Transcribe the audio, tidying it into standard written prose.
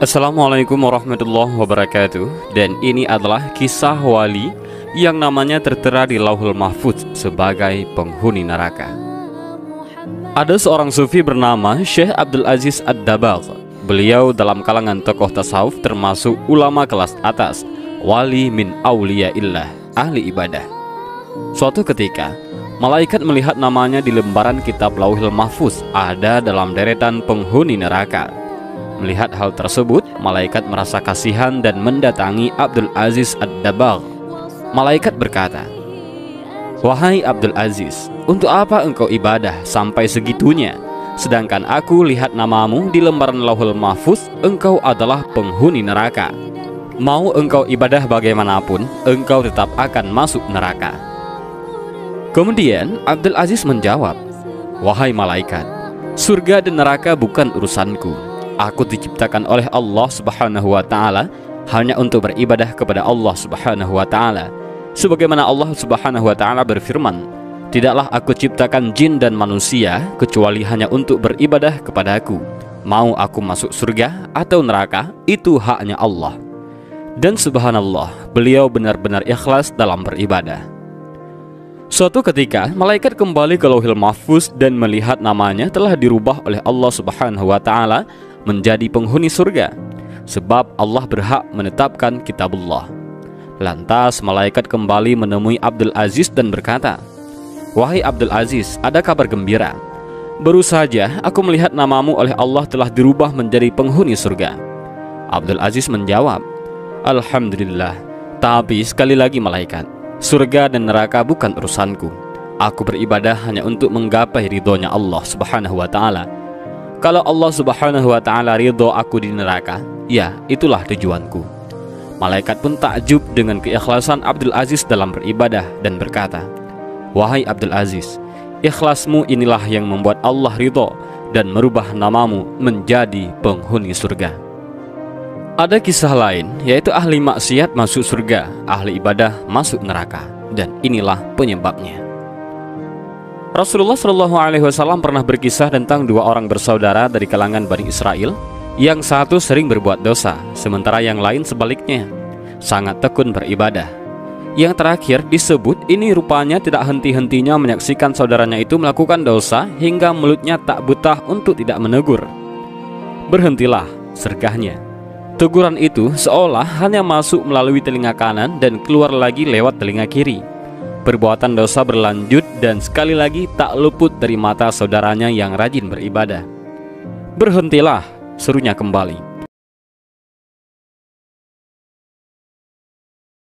Assalamualaikum warahmatullahi wabarakatuh. Dan ini adalah kisah wali yang namanya tertera di Lauhul Mahfuz sebagai penghuni neraka. Ada seorang sufi bernama Syekh Abdul Aziz Ad-Dabagh. Beliau dalam kalangan tokoh tasawuf termasuk ulama kelas atas, wali min auliyaillah, ahli ibadah. Suatu ketika, malaikat melihat namanya di lembaran kitab Lauhul Mahfuz ada dalam deretan penghuni neraka. Melihat hal tersebut, malaikat merasa kasihan dan mendatangi Abdul Aziz Ad-Dabagh. Malaikat berkata, "Wahai Abdul Aziz, untuk apa engkau ibadah sampai segitunya? Sedangkan aku lihat namamu di lembaran Lauhul Mahfuz, engkau adalah penghuni neraka. Mau engkau ibadah bagaimanapun, engkau tetap akan masuk neraka." Kemudian Abdul Aziz menjawab, "Wahai malaikat, surga dan neraka bukan urusanku. Aku diciptakan oleh Allah Subhanahu wa Ta'ala hanya untuk beribadah kepada Allah Subhanahu wa Ta'ala. Sebagaimana Allah Subhanahu wa Ta'ala berfirman, tidaklah aku ciptakan jin dan manusia kecuali hanya untuk beribadah kepadaku. Mau aku masuk surga atau neraka, itu haknya Allah." Dan subhanallah, beliau benar-benar ikhlas dalam beribadah. Suatu ketika, malaikat kembali ke Lauhul Mahfuz dan melihat namanya telah dirubah oleh Allah Subhanahu wa Ta'ala menjadi penghuni surga, sebab Allah berhak menetapkan kitabullah. Lantas malaikat kembali menemui Abdul Aziz dan berkata, "Wahai Abdul Aziz, ada kabar gembira. Baru saja aku melihat namamu oleh Allah telah dirubah menjadi penghuni surga." Abdul Aziz menjawab, "Alhamdulillah, tapi sekali lagi malaikat, surga dan neraka bukan urusanku. Aku beribadah hanya untuk menggapai ridhonya Allah Subhanahu wa Ta'ala. Kalau Allah Subhanahu wa Ta'ala ridho aku di neraka, ya itulah tujuanku." Malaikat pun takjub dengan keikhlasan Abdul Aziz dalam beribadah dan berkata, "Wahai Abdul Aziz, ikhlasmu inilah yang membuat Allah ridho dan merubah namamu menjadi penghuni surga." Ada kisah lain, yaitu ahli maksiat masuk surga, ahli ibadah masuk neraka, dan inilah penyebabnya. Rasulullah SAW pernah berkisah tentang dua orang bersaudara dari kalangan Bani Israel. Yang satu sering berbuat dosa, sementara yang lain sebaliknya, sangat tekun beribadah. Yang terakhir disebut ini rupanya tidak henti-hentinya menyaksikan saudaranya itu melakukan dosa hingga mulutnya tak betah untuk tidak menegur. "Berhentilah," sergahnya. Teguran itu seolah hanya masuk melalui telinga kanan dan keluar lagi lewat telinga kiri. Perbuatan dosa berlanjut dan sekali lagi tak luput dari mata saudaranya yang rajin beribadah. "Berhentilah," serunya kembali.